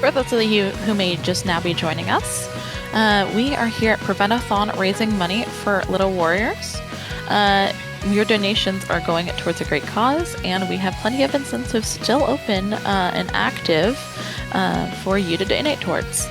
for those of you who may just now be joining us, we are here at Prevent-A-Thon raising money for little warriors. Your donations are going towards a great cause, and we have plenty of incentives still open and active for you to donate towards.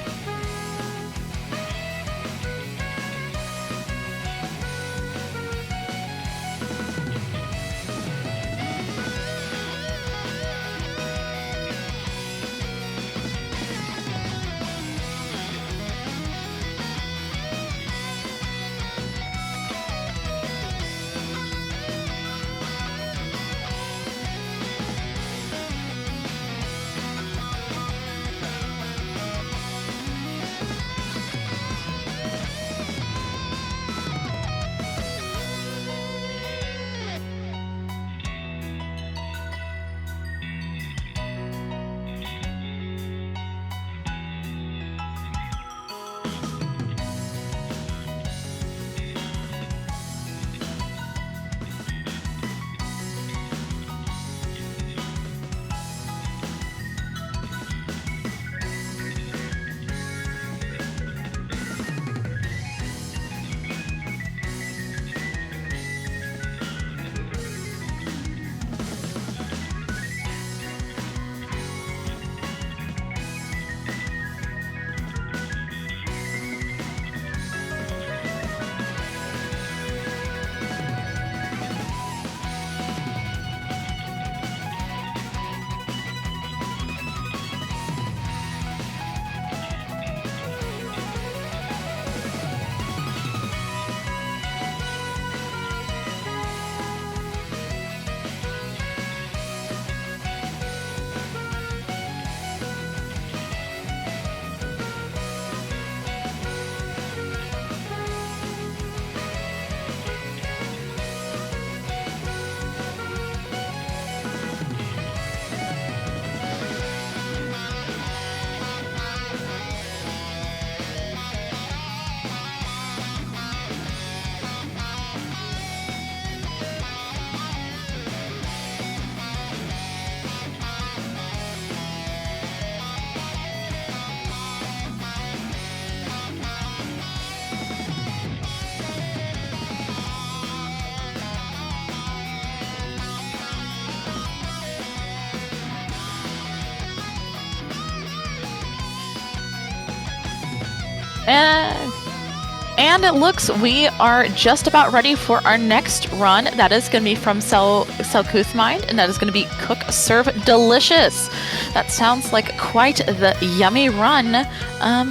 And it looks we are just about ready for our next run. That is going to be from Selkuth Mind, and that is going to be Cook, Serve, Delicious. That sounds like quite the yummy run.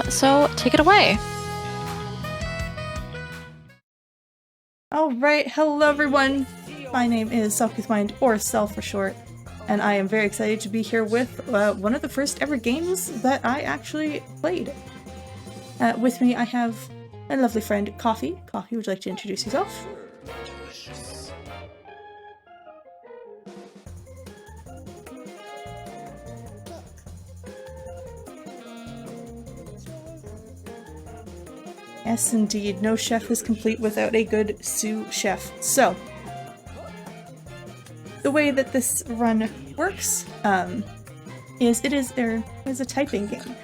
So take it away. All right, hello everyone. My name is Selkuth Mind, or Sel for short, and I am very excited to be here with one of the first ever games that I actually played. With me, I have a lovely friend, Coffee. Coffee, would you like to introduce yourself? Yes, indeed. No chef is complete without a good sous chef. So, the way that this run works is there is a typing game.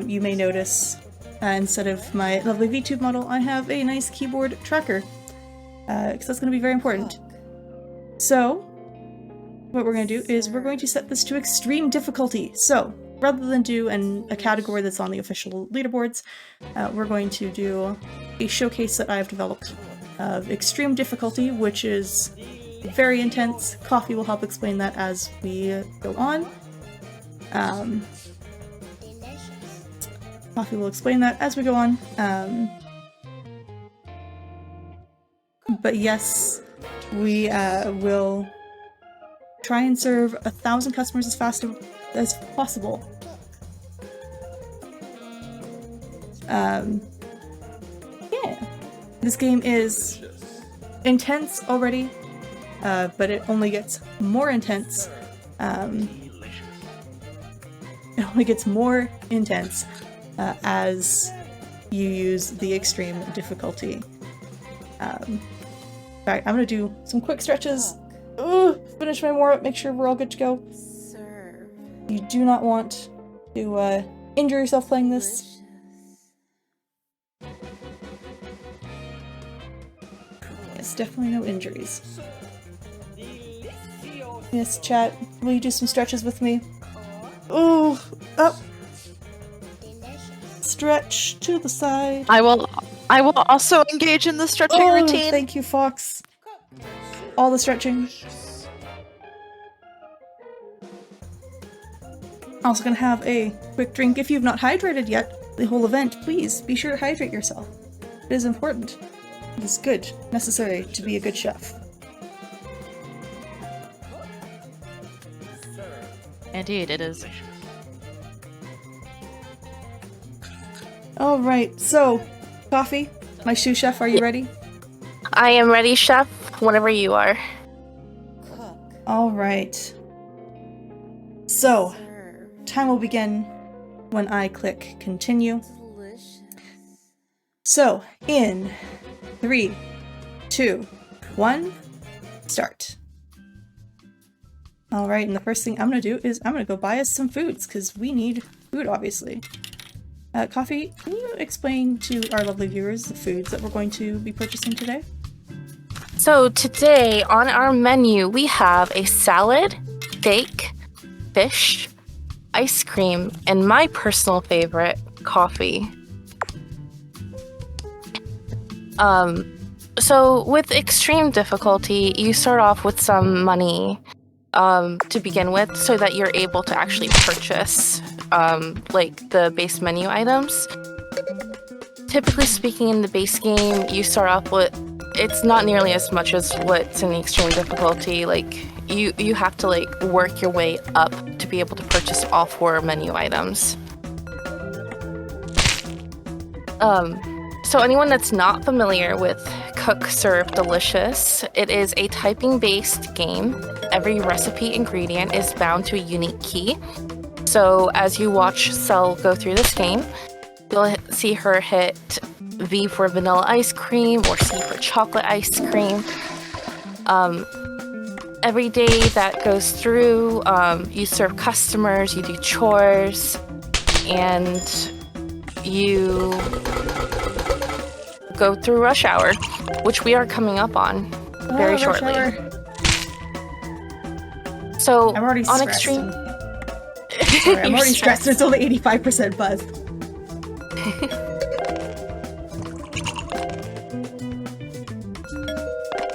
You may notice instead of my lovely VTube model, I have a nice keyboard tracker, because that's going to be very important. So, what we're going to do is we're going to set this to extreme difficulty. So, rather than do a category that's on the official leaderboards, we're going to do a showcase that I've developed of extreme difficulty, which is very intense. Coffee will help explain that as we go on. Coffee will explain that as we go on. But yes, we will try and serve 1,000 customers as fast as possible. Yeah. This game is intense already, but it only gets more intense. It only gets more intense as you use the extreme difficulty. Alright, I'm gonna do some quick stretches. Finish my warm-up, make sure we're all good to go. You do not want to injure yourself playing this. Yes, definitely no injuries. Yes, chat. Will you do some stretches with me? Ooh, up. Stretch to the side. I will also engage in the stretching routine. Thank you, Fox. All the stretching. Also gonna have a quick drink. If you've not hydrated yet, the whole event, please be sure to hydrate yourself. It is important. It is good, necessary to be a good chef. Indeed, it is. Alright, so, Coffee, my sous chef, are you ready? I am ready, chef, whenever you are. Alright. So, time will begin when I click continue. So, in 3, 2, 1, start. Alright, and the first thing I'm gonna do is I'm gonna go buy us some foods, because we need food, obviously. Coffee, can you explain to our lovely viewers the foods that we're going to be purchasing today? So today on our menu we have a salad, steak, fish, ice cream, and my personal favorite, coffee. So with extreme difficulty, you start off with some money to begin with so that you're able to actually purchase like the base menu items. Typically speaking, in the base game, you start off with, it's not nearly as much as what's in the extreme difficulty. Like you have to like work your way up to be able to purchase all 4 menu items. So anyone that's not familiar with Cook Serve Delicious, it is a typing-based game. Every recipe ingredient is bound to a unique key. So as you watch Cell go through this game, you'll see her hit V for vanilla ice cream or C for chocolate ice cream. Every day that goes through, you serve customers, you do chores, and you go through rush hour, which we are coming up on very shortly. So I'm already on stressed. extreme, Sorry, I'm already stressed. It's only 85% buzz.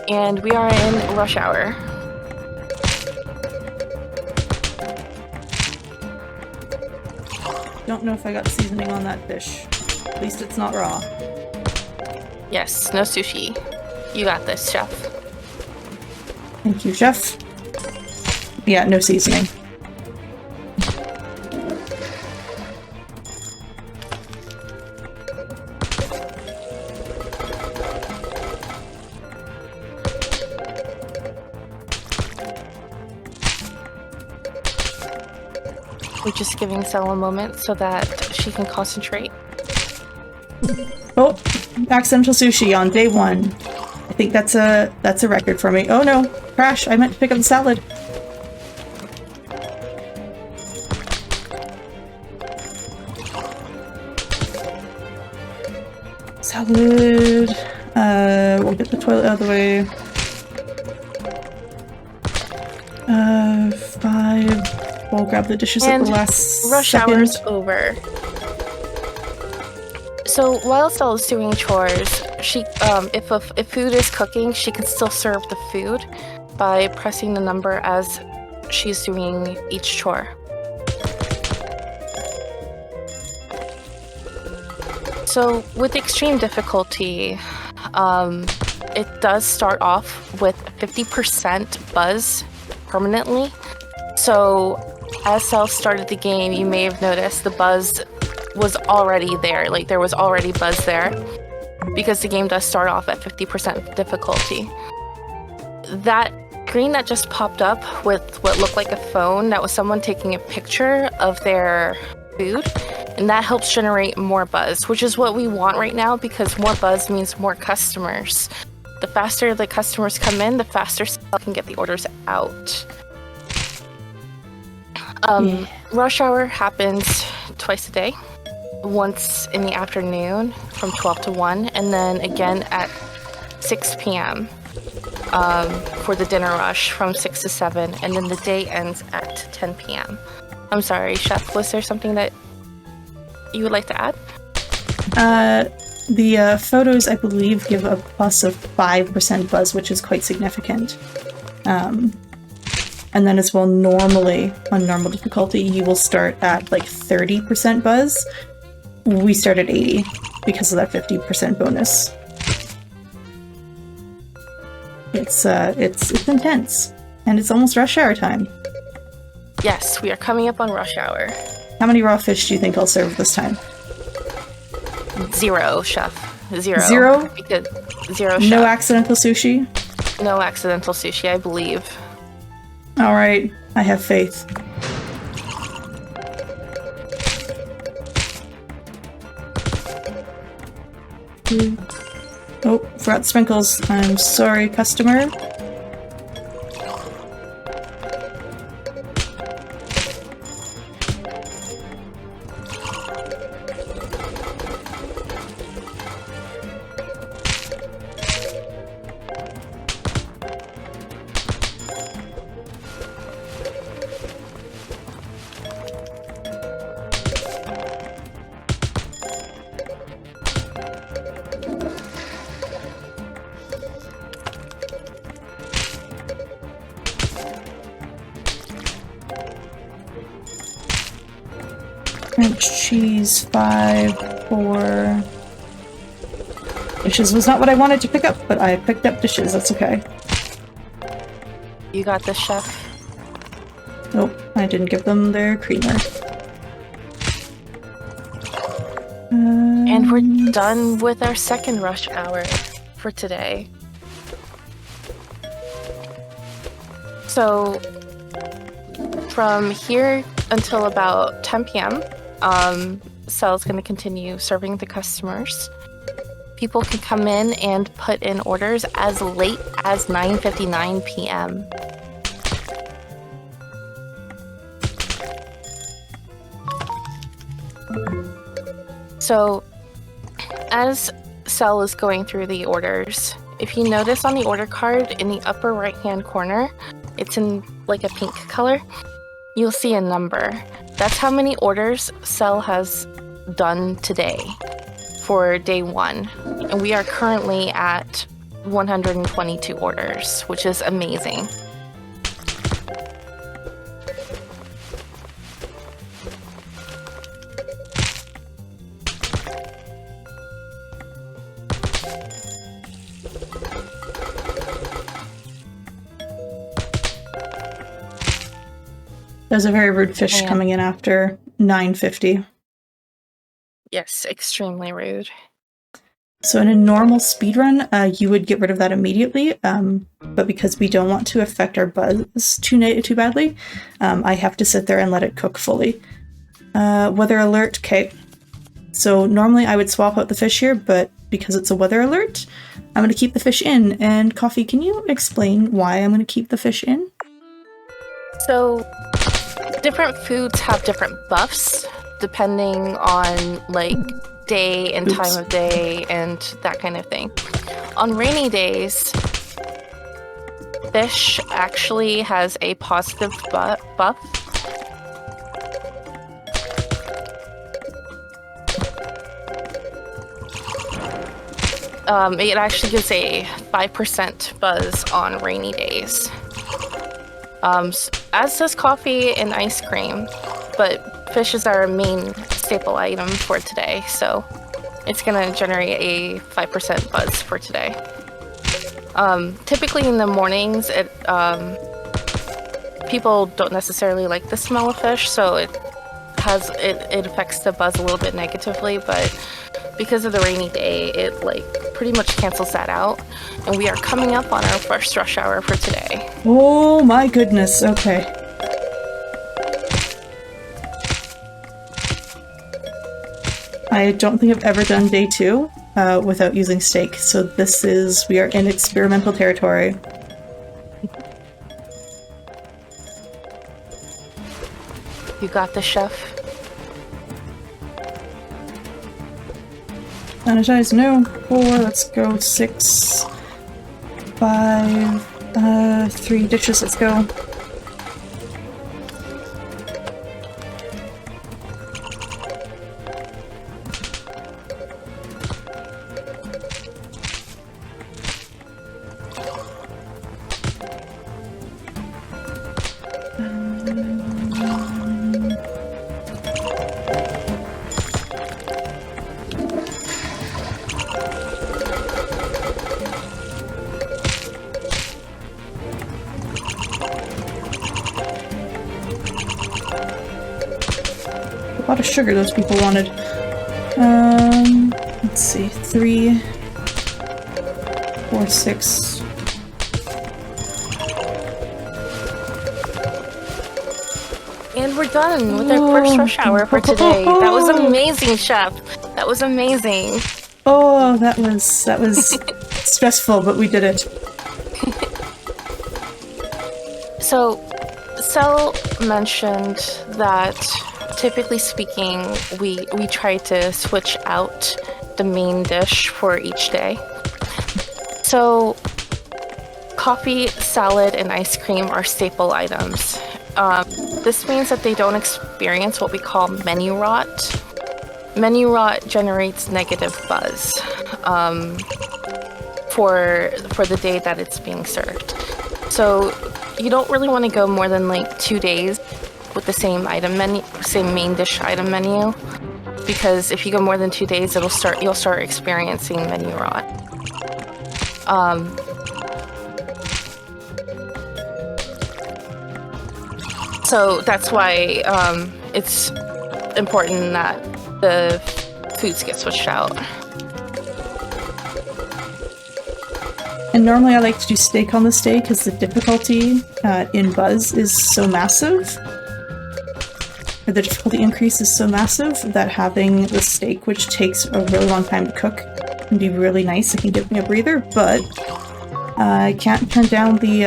And we are in rush hour. Don't know if I got seasoning on that fish. At least it's not raw. Yes, no sushi. You got this, chef. Thank you, chef. Yeah, no seasoning. We're just giving Cell a moment so that she can concentrate. Oh, accidental sushi on day 1. I think that's a record for me. Oh no, crash! I meant to pick up the salad. Salad. We'll get the toilet out of the way. 5. We'll grab the dishes at the last rush second. hour's over. So while Cell is doing chores, she if food is cooking, she can still serve the food by pressing the number as she's doing each chore. So with extreme difficulty, it does start off with 50% buzz permanently. So as Cell started the game, you may have noticed the buzz was already there. Like there was already buzz there because the game does start off at 50% difficulty. That screen that just popped up with what looked like a phone, that was someone taking a picture of their food, and that helps generate more buzz, which is what we want right now because more buzz means more customers. The faster the customers come in, the faster Cell can get the orders out. rush hour happens twice a day. Once in the afternoon from 12 to 1, and then again at 6 p.m. For the dinner rush from 6 to 7, and then the day ends at 10 p.m. I'm sorry, Chef, was there something that you would like to add? The photos, I believe, give a plus of 5% buzz, which is quite significant. And then as well, normally, on normal difficulty, you will start at like 30% buzz. We start at 80 because of that 50% bonus. It's intense, and it's almost rush hour time. Yes, we are coming up on rush hour. How many raw fish do you think I'll serve this time? 0, Chef. 0. 0? Because 0, Chef. No accidental sushi? No accidental sushi, I believe. Alright, I have faith. Oh, forgot sprinkles. I'm sorry, customer. French cheese, 5, 4... Dishes was not what I wanted to pick up, but I picked up dishes, that's okay. You got this, Chef. Nope, I didn't give them their creamer. And we're done with our second rush hour for today. So, from here until about 10 p.m., Cell's going to continue serving the customers. People can come in and put in orders as late as 9:59 p.m. So, as Cell is going through the orders, if you notice on the order card in the upper right-hand corner, it's in like a pink color, you'll see a number. That's how many orders Cell has done today for day 1. And we are currently at 122 orders, which is amazing. There's a very rude fish coming in after 9:50. Yes, extremely rude. So in a normal speedrun, you would get rid of that immediately, but because we don't want to affect our buzz too badly, I have to sit there and let it cook fully. Weather alert, okay. So normally I would swap out the fish here, but because it's a weather alert, I'm going to keep the fish in. And Coffee, can you explain why I'm going to keep the fish in? So, different foods have different buffs depending on like day and time of day and that kind of thing. On rainy days, fish actually has a positive buff. It actually gives a 5% buzz on rainy days. As does coffee and ice cream, but fish is our main staple item for today, so it's gonna generate a 5% buzz for today. Typically in the mornings, people don't necessarily like the smell of fish, so it affects the buzz a little bit negatively, but because of the rainy day, it like pretty much cancels that out. And we are coming up on our first rush hour for today. Oh my goodness, okay. I don't think I've ever done day 2 without using steak, so we are in experimental territory. You got the chef. Sanitize, no. 4, let's go. 6, 5, 3 dishes, let's go. A lot of sugar those people wanted. Let's see. 3, 4, 6. And we're done with our first rush hour for today. That was amazing, chef. That was amazing. Oh, that was stressful, but we did it. So, Cell mentioned that typically speaking, we try to switch out the main dish for each day. So, coffee, salad, and ice cream are staple items. This means that they don't experience what we call menu rot. Menu rot generates negative buzz for the day that it's being served. So you don't really want to go more than like 2 days with the same item menu, same main dish item menu, because if you go more than 2 days, you'll start experiencing menu rot. So that's why it's important that the foods get switched out. And normally I like to do steak on this day because the difficulty in Buzz is so massive. Or the difficulty increase is so massive that having the steak, which takes a really long time to cook, can be really nice. It can give me a breather, but I can't turn down the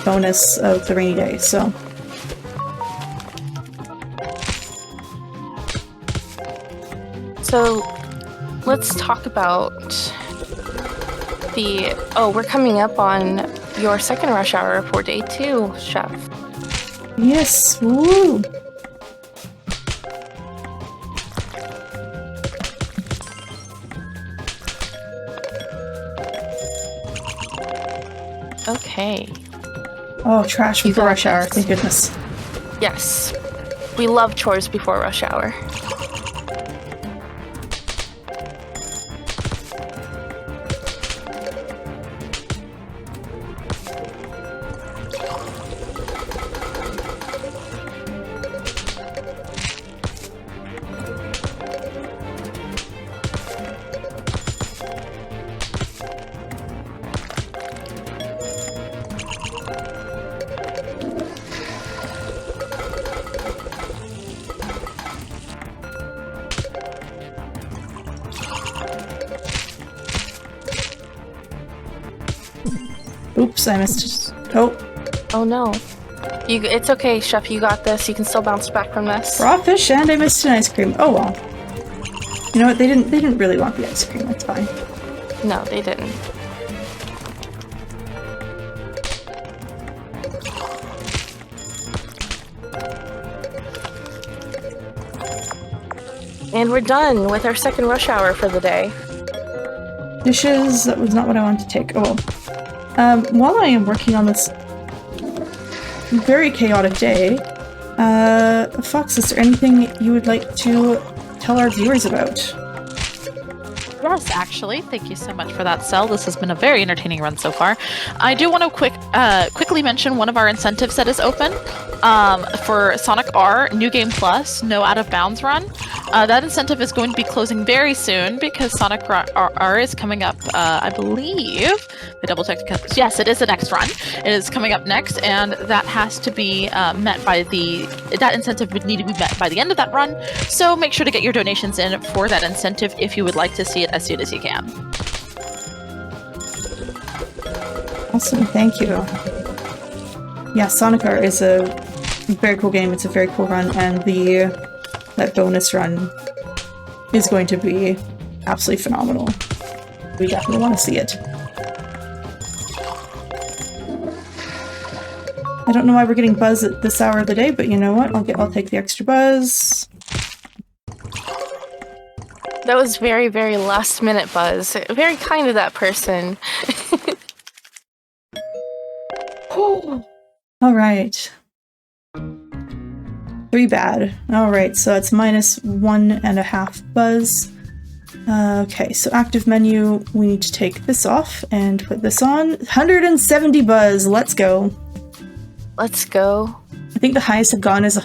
bonus of the rainy day, so... So, let's talk about the... Oh, we're coming up on your second rush hour for day 2, Chef. Yes, woo! Okay. Oh, trash before rush hour, thank goodness. Yes. We love chores before rush hour. Oops, I missed. Oh. Oh no. It's okay, Chef, you got this. You can still bounce back from this. Raw fish and I missed an ice cream. Oh well. You know what, they didn't really want the ice cream, that's fine. No, they didn't. And we're done with our second rush hour for the day. Dishes, that was not what I wanted to take. Oh well. While I am working on this very chaotic day, Fox, is there anything you would like to tell our viewers about? Yes, actually. Thank you so much for that, Cell. This has been a very entertaining run so far. I do want to quickly mention one of our incentives that is open for Sonic R, New Game Plus, No Out of Bounds run. That incentive is going to be closing very soon because Sonic R is coming up, I believe. I double checked. Yes, it is the next run. It is coming up next, and that has to be met by that incentive would need to be met by the end of that run. So make sure to get your donations in for that incentive if you would like to see it as soon as you can. Awesome, thank you. Yeah, Sonic R is a very cool game. It's a very cool run, and that bonus run is going to be absolutely phenomenal. We definitely want to see it. I don't know why we're getting buzz at this hour of the day, but you know what? I'll take the extra buzz. That was very, very last minute buzz. Very kind of that person. Alright. 3 bad. Alright, so that's -1.5 buzz. Okay, so active menu, we need to take this off and put this on. 170 buzz, let's go. Let's go. I think the highest I've gone is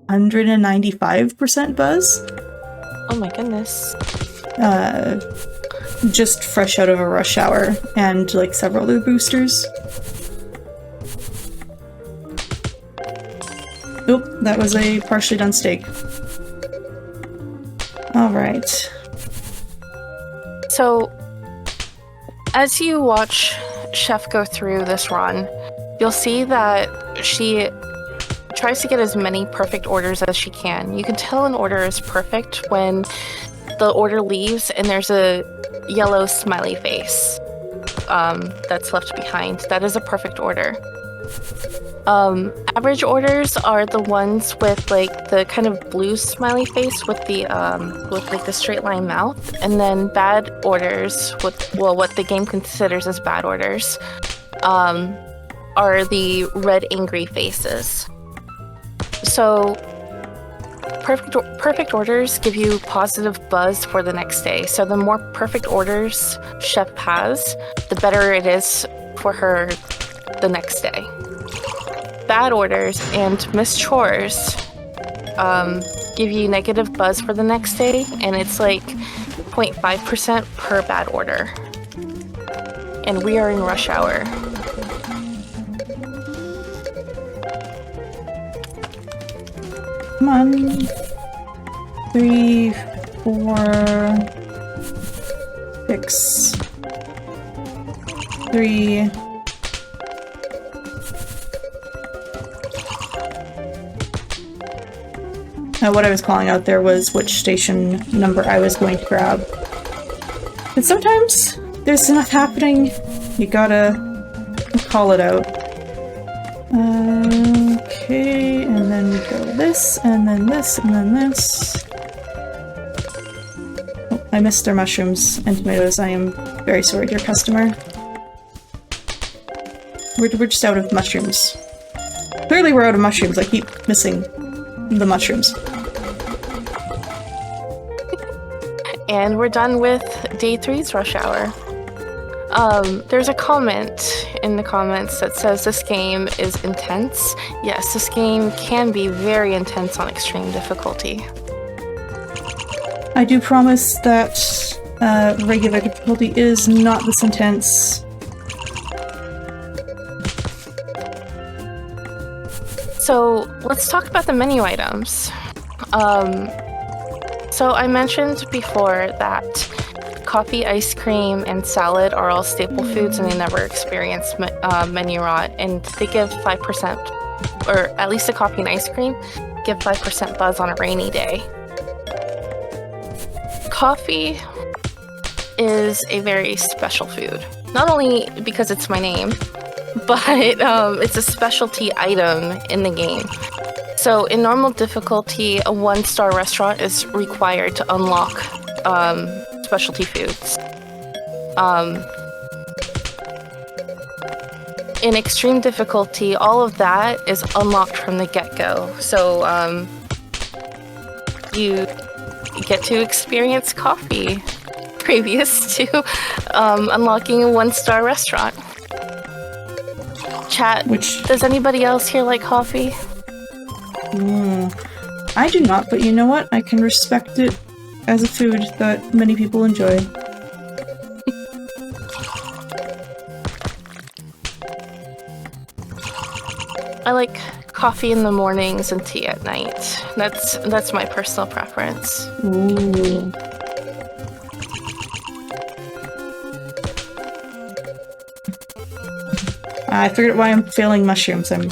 195% buzz. Oh my goodness. Just fresh out of a rush hour and like several other boosters. Oop, that was a partially done steak. Alright. So, as you watch Chef go through this run, you'll see that she tries to get as many perfect orders as she can. You can tell an order is perfect when the order leaves and there's a yellow smiley face that's left behind. That is a perfect order. Average orders are the ones with like the kind of blue smiley face with the like the straight line mouth, and then bad orders with, well, what the game considers as bad orders are the red angry faces. So perfect orders give you positive buzz for the next day. So the more perfect orders Chef has, the better it is for her the next day. Bad orders and missed chores give you negative buzz for the next day, and it's like 0.5% per bad order. And we are in rush hour. Come on. 3, 4, 6, 3. What I was calling out there was which station number I was going to grab. But sometimes there's enough happening, you gotta call it out. Okay, and then we go this, and then this, and then this. Oh, I missed their mushrooms and tomatoes. I am very sorry, dear customer. We're just out of mushrooms. Clearly we're out of mushrooms. I keep missing the mushrooms. And we're done with day 3's rush hour. There's a comment in the comments that says this game is intense. Yes, this game can be very intense on extreme difficulty. I do promise that regular difficulty is not this intense. So let's talk about the menu items. So I mentioned before that coffee, ice cream, and salad are all staple foods and they never experience menu rot, and they give 5%, or at least the coffee and ice cream, give 5% buzz on a rainy day. Coffee is a very special food, not only because it's my name, but it's a specialty item in the game. So in normal difficulty, a 1-star restaurant is required to unlock specialty foods. In extreme difficulty, all of that is unlocked from the get-go. So you get to experience coffee previous to unlocking a 1-star restaurant. Chat, does anybody else here like coffee? I do not, but you know what? I can respect it as a food that many people enjoy. I like coffee in the mornings and tea at night. That's my personal preference. Ooh. I figured out why I'm failing mushrooms. I'm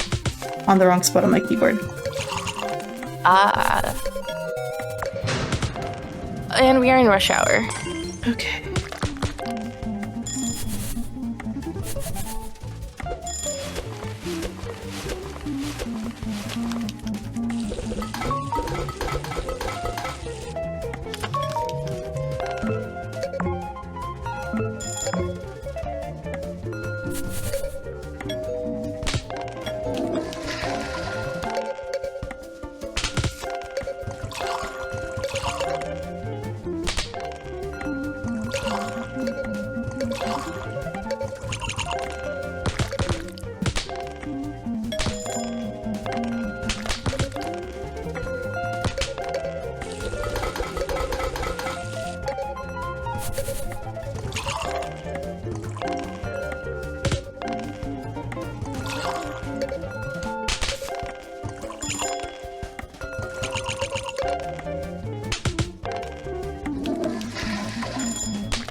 on the wrong spot on my keyboard. Ah. And we are in rush hour. Okay.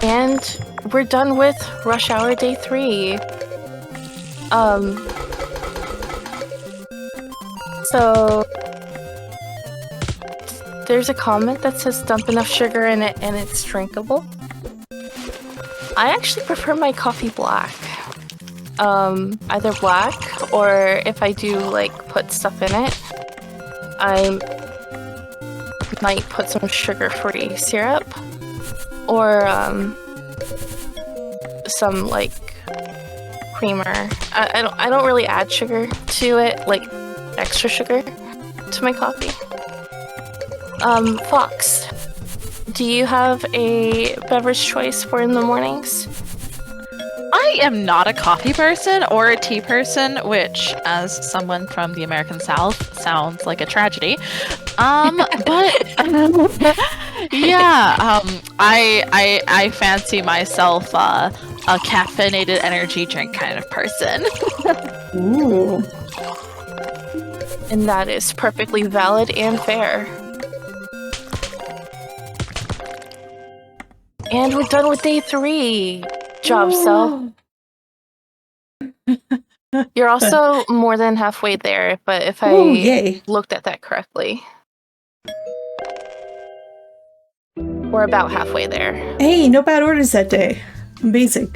And we're done with rush hour day 3. So there's a comment that says dump enough sugar in it and it's drinkable. I actually prefer my coffee black. Either black, or if I do like put stuff in it, I might put some sugar-free syrup, or some like creamer. I don't really add sugar to it, like extra sugar to my coffee. Fox, do you have a beverage choice for in the mornings? I am not a coffee person or a tea person, which, as someone from the American South, sounds like a tragedy. But yeah, I fancy myself a caffeinated energy drink kind of person. Ooh. And that is perfectly valid and fair. And we're done with day 3. Job cell. You're also more than halfway there, but if I yay. looked at that correctly. We're about halfway there. Hey, no bad orders that day. Amazing.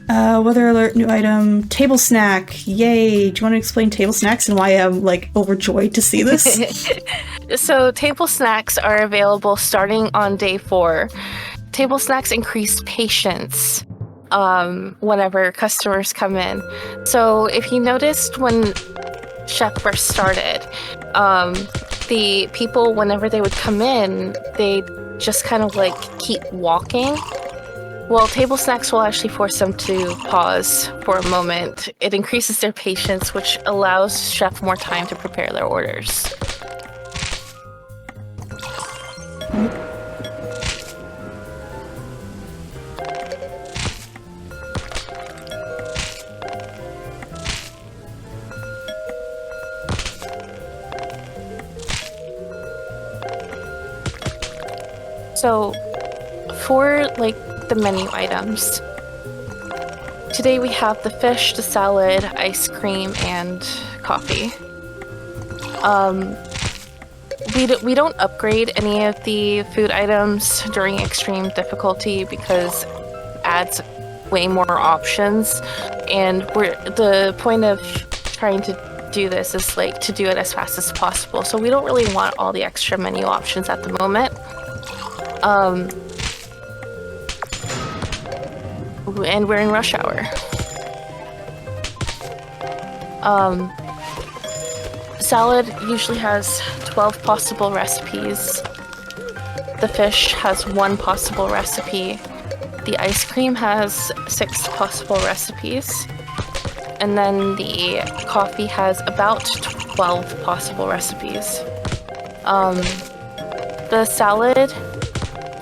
Weather alert, new item, table snack. Yay. Do you want to explain table snacks and why I'm like overjoyed to see this? So table snacks are available starting on day 4. Table snacks increase patience whenever customers come in. So if you noticed when Chef first started, the people, whenever they would come in, they just kind of like keep walking. Well, table snacks will actually force them to pause for a moment. It increases their patience, which allows Chef more time to prepare their orders. So, for like the menu items, today we have the fish, the salad, ice cream, and coffee. We don't upgrade any of the food items during extreme difficulty because it adds way more options, and the point of trying to do this is like to do it as fast as possible. So we don't really want all the extra menu options at the moment. And we're in rush hour. Salad usually has 12 possible recipes. The fish has 1 possible recipe. The ice cream has 6 possible recipes. And then the coffee has about 12 possible recipes. The salad,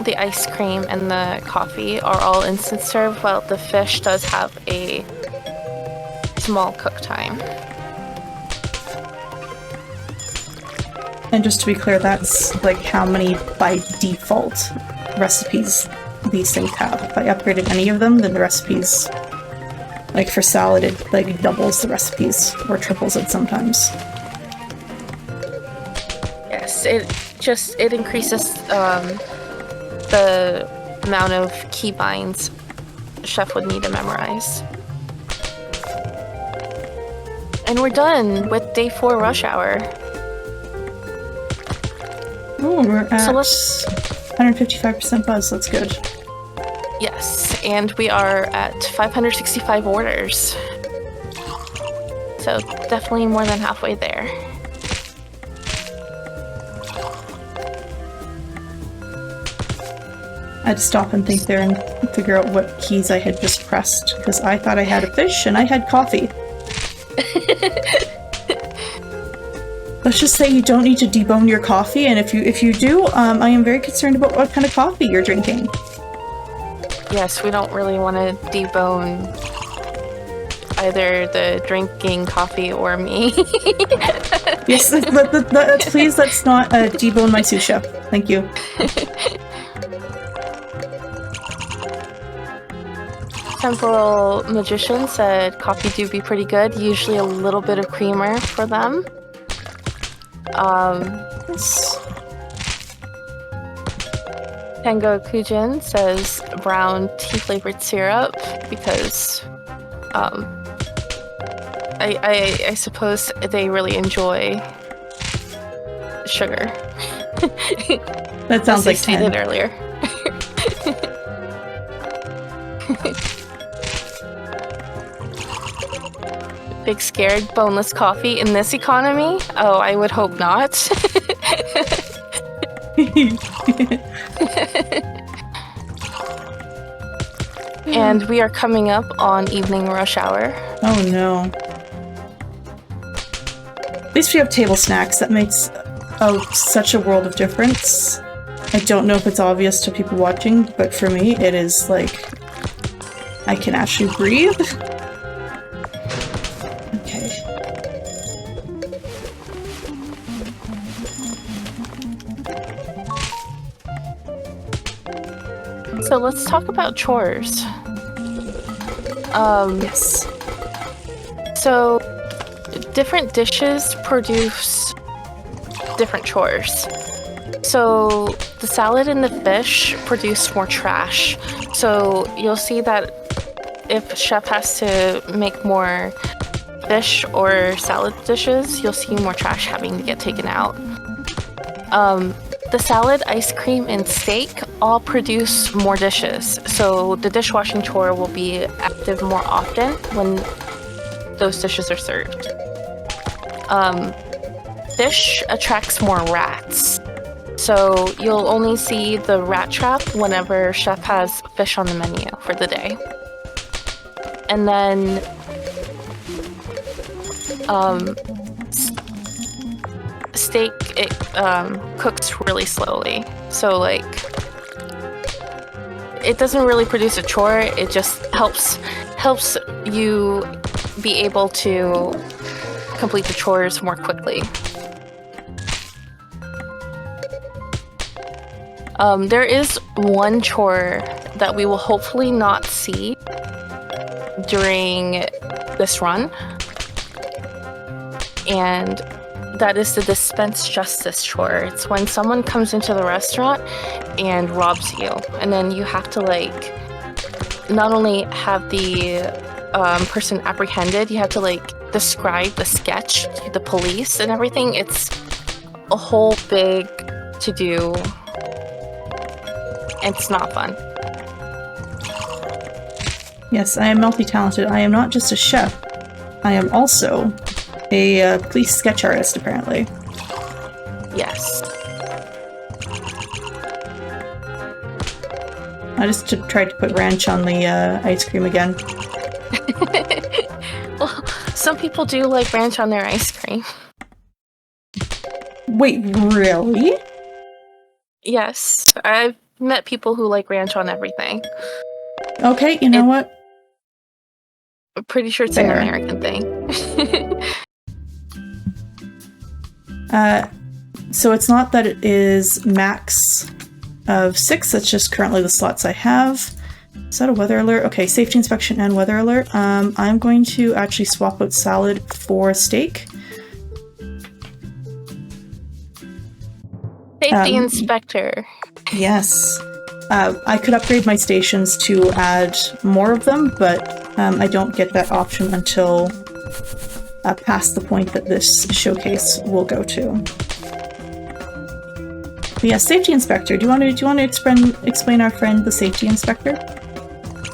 the ice cream, and the coffee are all instant serve, while the fish does have a small cook time. And just to be clear, that's like how many by default recipes these things have. If I upgraded any of them, then the recipes, like for salad, it like doubles the recipes or triples it sometimes. Yes, it increases the amount of keybinds Chef would need to memorize. And we're done with day 4 rush hour. Oh, we're at 155% buzz. That's good. Yes, and we are at 565 orders. So definitely more than halfway there. I had to stop and think there and figure out what keys I had just pressed, because I thought I had a fish and I had coffee. Let's just say you don't need to debone your coffee, and if you do, I am very concerned about what kind of coffee you're drinking. Yes, we don't really want to debone either the drinking coffee or me. Yes, please let's not debone my sous chef. Thank you. Temporal Magician said coffee do be pretty good, usually a little bit of creamer for them. Tango Kujin says brown tea flavored syrup because I suppose they really enjoy sugar. That sounds like stated earlier. Big scared boneless coffee in this economy? Oh, I would hope not. And we are coming up on evening rush hour. Oh no. At least we have table snacks. That makes such a world of difference. I don't know if it's obvious to people watching, but for me it is like I can actually breathe. So let's talk about chores. Yes. So different dishes produce different chores. So the salad and the fish produce more trash. So you'll see that if Chef has to make more fish or salad dishes, you'll see more trash having to get taken out. The salad, ice cream, and steak all produce more dishes, so the dishwashing chore will be active more often when those dishes are served. Fish attracts more rats, so you'll only see the rat trap whenever Chef has fish on the menu for the day. And then steak, it cooks really slowly, so like it doesn't really produce a chore, it just helps you be able to complete the chores more quickly. There is one chore that we will hopefully not see during this run, and that is the dispense justice chore. It's when someone comes into the restaurant and robs you, and then you have to like not only have the person apprehended, you have to like describe the sketch to the police and everything. It's a whole big to-do. It's not fun. Yes, I am multi-talented. I am not just a chef. I am also a police sketch artist, apparently. Yes. I just tried to put ranch on the ice cream again. Well, some people do like ranch on their ice cream. Wait, really? Yes, I've met people who like ranch on everything. Okay, you know what? I'm pretty sure it's an American thing. So it's not that it is max of 6, that's just currently the slots I have. Is that a weather alert? Okay, safety inspection and weather alert. I'm going to actually swap out salad for steak. Safety inspector. Yes. I could upgrade my stations to add more of them, but I don't get that option until past the point that this showcase will go to. But yeah, safety inspector. Do you want to explain our friend the safety inspector?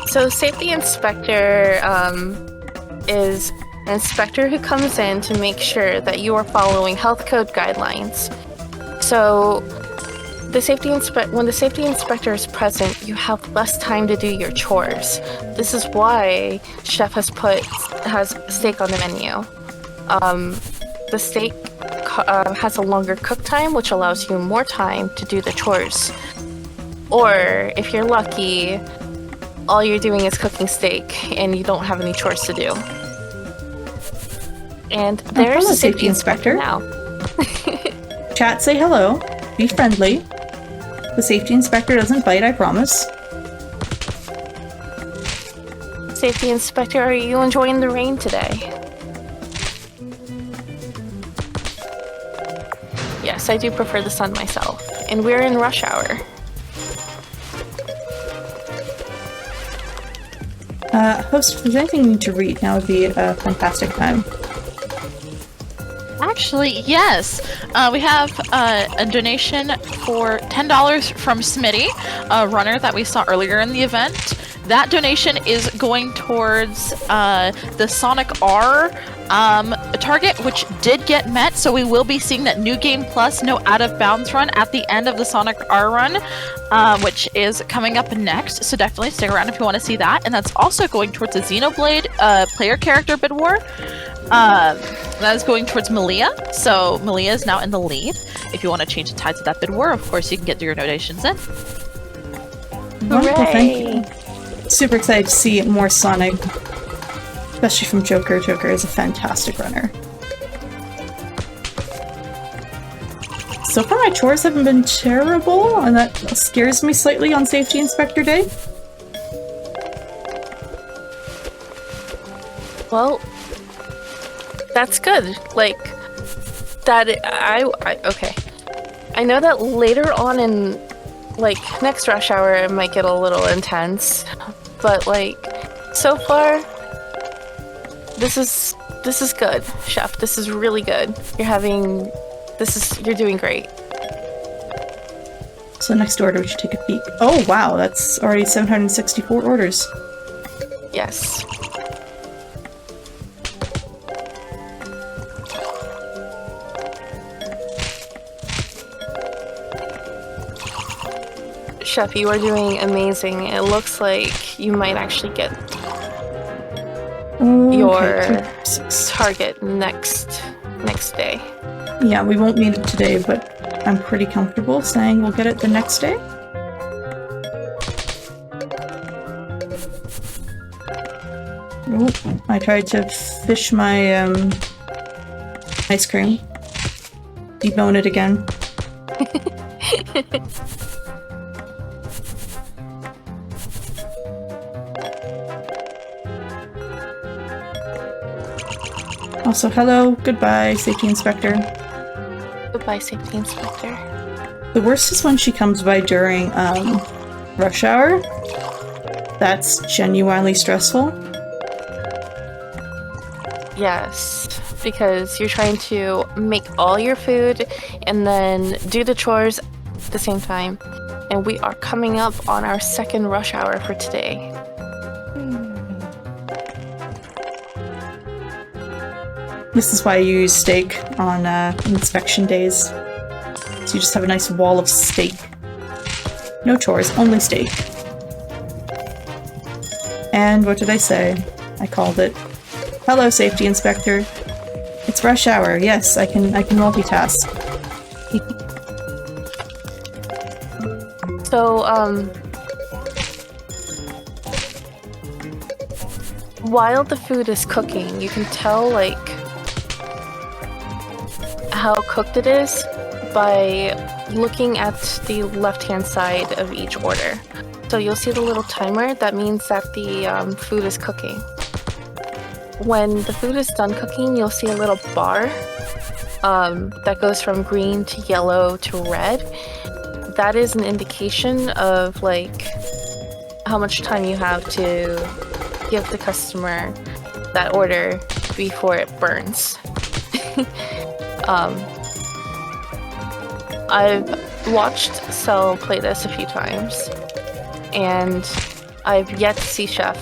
So, safety inspector is an inspector who comes in to make sure that you are following health code guidelines. So, when the safety inspector is present, you have less time to do your chores. This is why Chef has steak on the menu. The steak has a longer cook time, which allows you more time to do the chores. Or, if you're lucky, all you're doing is cooking steak and you don't have any chores to do. And there's hello, the safety inspector now. Chat, say hello. Be friendly. The safety inspector doesn't bite, I promise. Safety inspector, are you enjoying the rain today? Yes, I do prefer the sun myself. And we're in rush hour. Host, if there's anything you need to read, now would be a fantastic time. Actually, yes. We have a donation for $10 from Smitty, a runner that we saw earlier in the event. That donation is going towards the Sonic R target, which did get met, so we will be seeing that New Game Plus No Out of Bounds run at the end of the Sonic R run, which is coming up next, so definitely stick around if you want to see that. And that's also going towards the Xenoblade player character bid war. That is going towards Malia, so Malia is now in the lead. If you want to change the tides of that bid war, of course you can get your donations in. Wonderful, thank you. Super excited to see more Sonic, especially from Joker. Joker is a fantastic runner. So far my chores haven't been terrible, and that scares me slightly on Safety Inspector Day. Well, that's good. Like, that okay. I know that later on in, like, next rush hour it might get a little intense, but, like, so far, this is good, Chef. This is really good. You're doing great. So next order, we should take a peek. Oh wow, that's already 764 orders. Yes. Chef, you are doing amazing. It looks like you might actually get your target next day. Yeah, we won't meet it today, but I'm pretty comfortable saying we'll get it the next day. Oh, I tried to fish my ice cream. Debone it again. Also, hello, goodbye, Safety Inspector. Goodbye, Safety Inspector. The worst is when she comes by during rush hour. That's genuinely stressful. Yes, because you're trying to make all your food and then do the chores at the same time. And we are coming up on our second rush hour for today. This is why I use steak on inspection days. So you just have a nice wall of steak. No chores, only steak. And what did I say? I called it. Hello, Safety Inspector. It's rush hour. Yes, I can multitask. So, while the food is cooking, you can tell, like, how cooked it is by looking at the left-hand side of each order. So you'll see the little timer. That means that the food is cooking. When the food is done cooking, you'll see a little bar that goes from green to yellow to red, that is an indication of like how much time you have to give the customer that order before it burns. I've watched Cell play this a few times, and I've yet to see Chef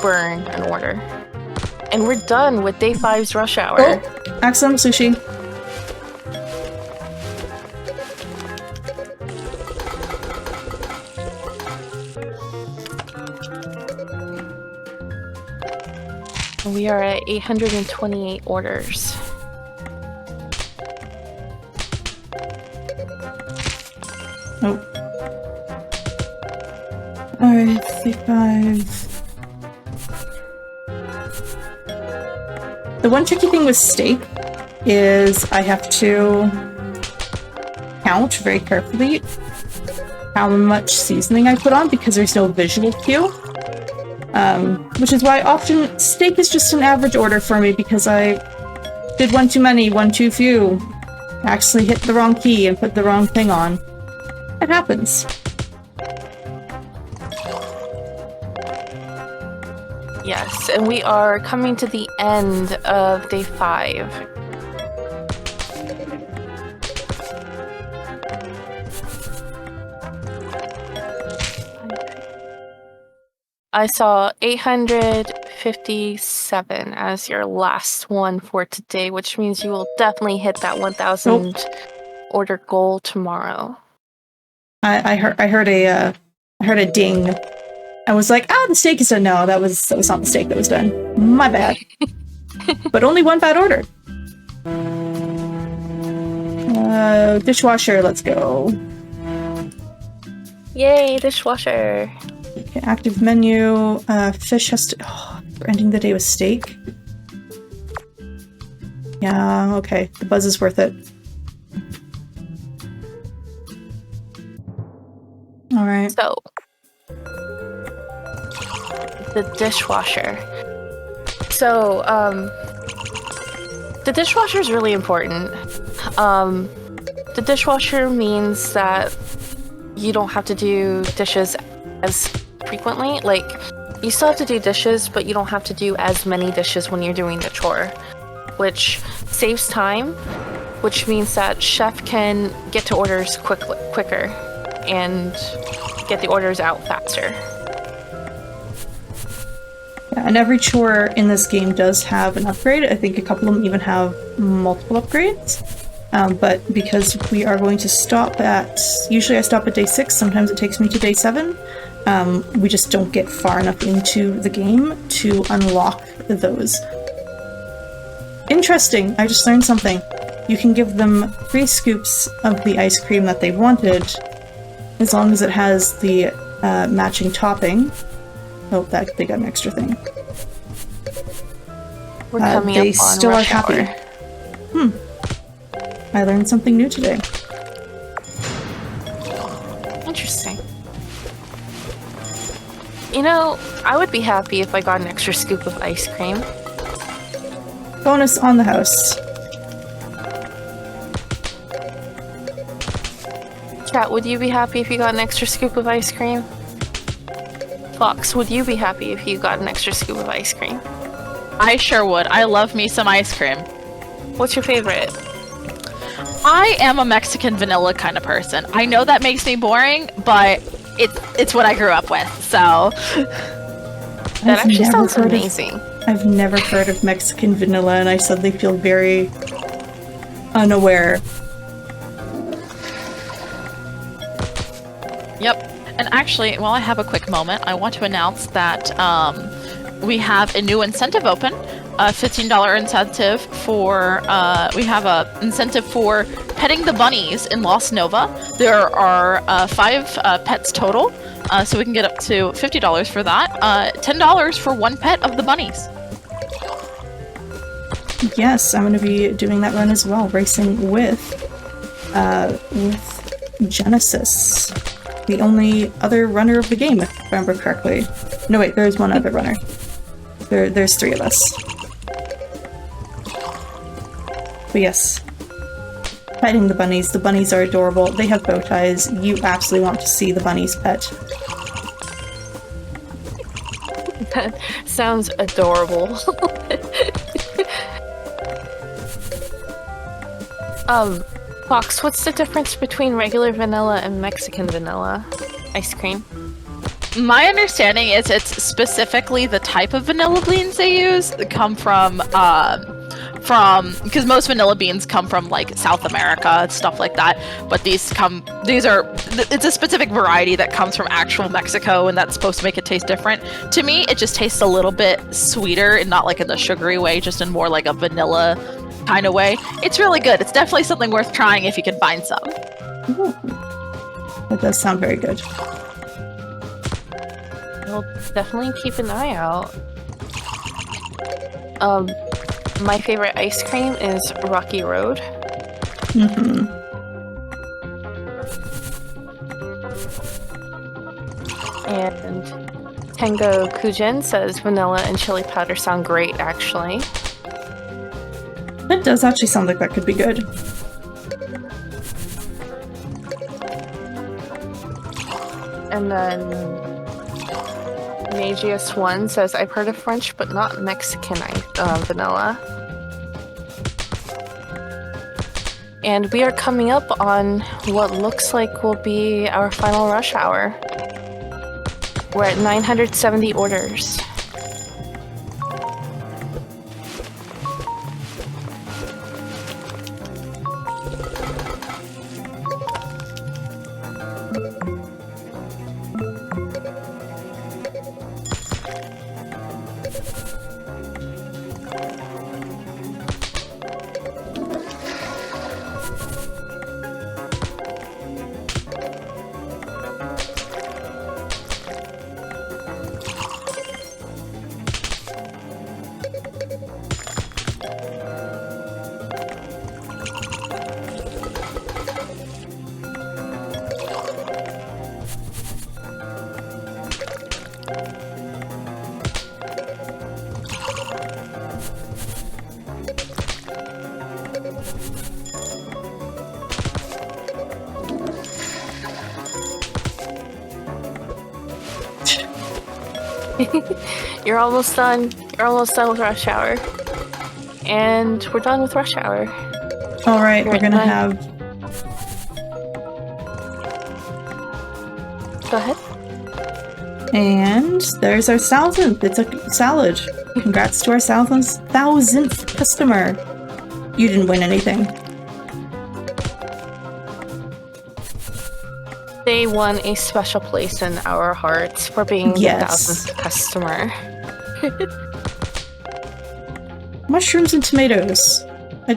burn an order. And we're done with day 5's rush hour. Oh, excellent sushi. We are at 828 orders. Oh. Alright, 5. The one tricky thing with steak is I have to count very carefully how much seasoning I put on because there's no visual cue. Which is why often steak is just an average order for me because I did one too many, one too few. Actually hit the wrong key and put the wrong thing on. It happens. Yes, and we are coming to the end of day 5. I saw 857 as your last one for today, which means you will definitely hit that 1,000 order goal tomorrow. I heard a ding. I was like, the steak is done. No, that was not the steak that was done. My bad. But only one bad order. Dishwasher, let's go. Yay, dishwasher. Okay, active menu. Fish has to... Oh, we're ending the day with steak. Yeah, okay. The buzz is worth it. Alright. So, the dishwasher. So, the dishwasher is really important. The dishwasher means that you don't have to do dishes as frequently. Like, you still have to do dishes, but you don't have to do as many dishes when you're doing the chore, which saves time, which means that Chef can get to orders quicker and get the orders out faster. Yeah, and every chore in this game does have an upgrade. I think a couple of them even have multiple upgrades. But because we are going to stop at... Usually I stop at day 6, sometimes it takes me to day 7. We just don't get far enough into the game to unlock those. Interesting, I just learned something. You can give them 3 scoops of the ice cream that they wanted, as long as it has the matching topping. Oh, that they got an extra thing. We're coming they up on still rush are happy. hour. I learned something new today. Interesting. You know, I would be happy if I got an extra scoop of ice cream. Bonus on the house. Chat, would you be happy if you got an extra scoop of ice cream? Fox, would you be happy if you got an extra scoop of ice cream? I sure would. I love me some ice cream. What's your favorite? I am a Mexican vanilla kind of person. I know that makes me boring, but it's what I grew up with, so... That actually sounds amazing. I've never heard of Mexican vanilla, and I suddenly feel very unaware. Yep. And actually, while I have a quick moment, I want to announce that we have a new incentive open. A $15 incentive for, we have a incentive for petting the bunnies in Lost Nova. There are 5 pets total, so we can get up to $50 for that. $10 for 1 pet of the bunnies. Yes, I'm going to be doing that run as well, racing with Genesis, the only other runner of the game, if I remember correctly. No, wait, there's one other runner. There's 3 of us. But yes, petting the bunnies. The bunnies are adorable. They have bow ties. You absolutely want to see the bunnies pet. That sounds adorable. Fox, what's the difference between regular vanilla and Mexican vanilla ice cream? My understanding is it's specifically the type of vanilla beans they use that come from because most vanilla beans come from like South America, stuff like that. But it's a specific variety that comes from actual Mexico, and that's supposed to make it taste different. To me, it just tastes a little bit sweeter, and not like in the sugary way, just in more like a vanilla kind of way. It's really good. It's definitely something worth trying if you can find some. Ooh. That does sound very good. We'll definitely keep an eye out. My favorite ice cream is Rocky Road. Mm-hmm. And Tango Kujin says vanilla and chili powder sound great, actually. That does actually sound like that could be good. And then Magius1 says, I've heard of French, but not Mexican vanilla. And we are coming up on what looks like will be our final rush hour. We're at 970 orders. You're almost done. You're almost done with rush hour. And we're done with rush hour. Alright, we're gonna have... Go ahead. And there's our 1,000th. It's a salad. Congrats to our 1,000th customer. You didn't win anything. They won a special place in our hearts for being the 1,000th customer. Mushrooms and tomatoes. I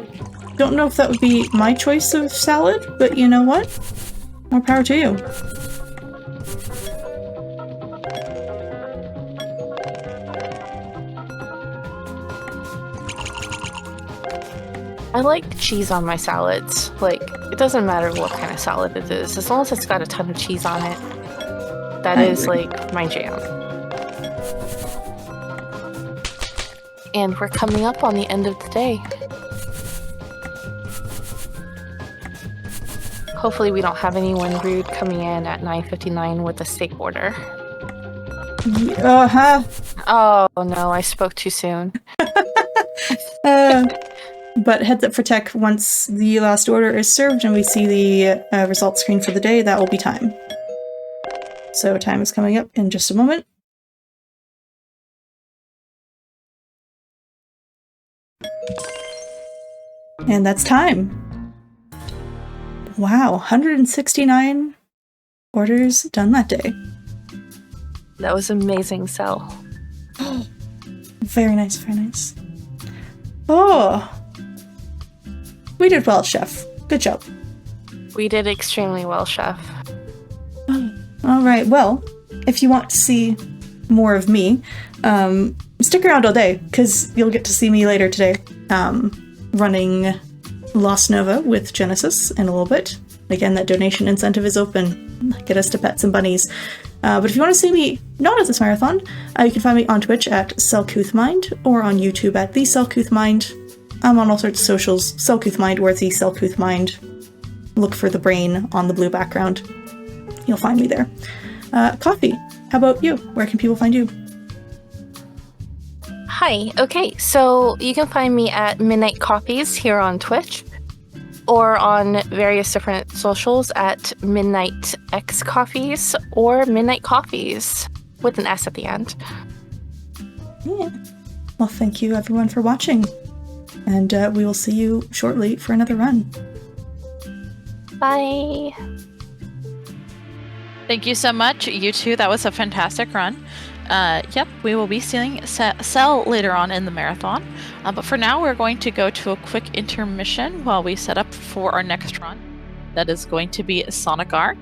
don't know if that would be my choice of salad, but you know what? More power to you. I like cheese on my salads. Like, it doesn't matter what kind of salad it is, as long as it's got a ton of cheese on it. That is, like, my jam. And we're coming up on the end of the day. Hopefully we don't have anyone rude coming in at 9:59 with a steak order. Oh no, I spoke too soon. But heads up for tech, once the last order is served and we see the results screen for the day, that will be time. So time is coming up in just a moment. And that's time. Wow, 169 orders done that day. That was amazing, Sel. Very nice, very nice. Oh! We did well, Chef. Good job. We did extremely well, Chef. Alright, well, if you want to see more of me, stick around all day, because you'll get to see me later today, running Lost Nova with Genesis in a little bit. Again, that donation incentive is open. Get us to pet some bunnies. But if you want to see me not at this marathon, you can find me on Twitch at SelcouthMind or on YouTube at The Selcouthmind. I'm on all sorts of socials. Selcouth Mind, Worthy, Selcouth Mind. Look for the brain on the blue background. You'll find me there. Coffee, how about you? Where can people find you? Hi. Okay, so you can find me at Midnight Coffees here on Twitch, or on various different socials at Midnight X Coffees or Midnight Coffees with an S at the end. Yeah. Well, thank you everyone for watching, and we will see you shortly for another run. Bye. Thank you so much, you two. That was a fantastic run. Yep, we will be seeing Cell later on in the marathon. But for now, we're going to go to a quick intermission while we set up for our next run. That is going to be Sonic Arc.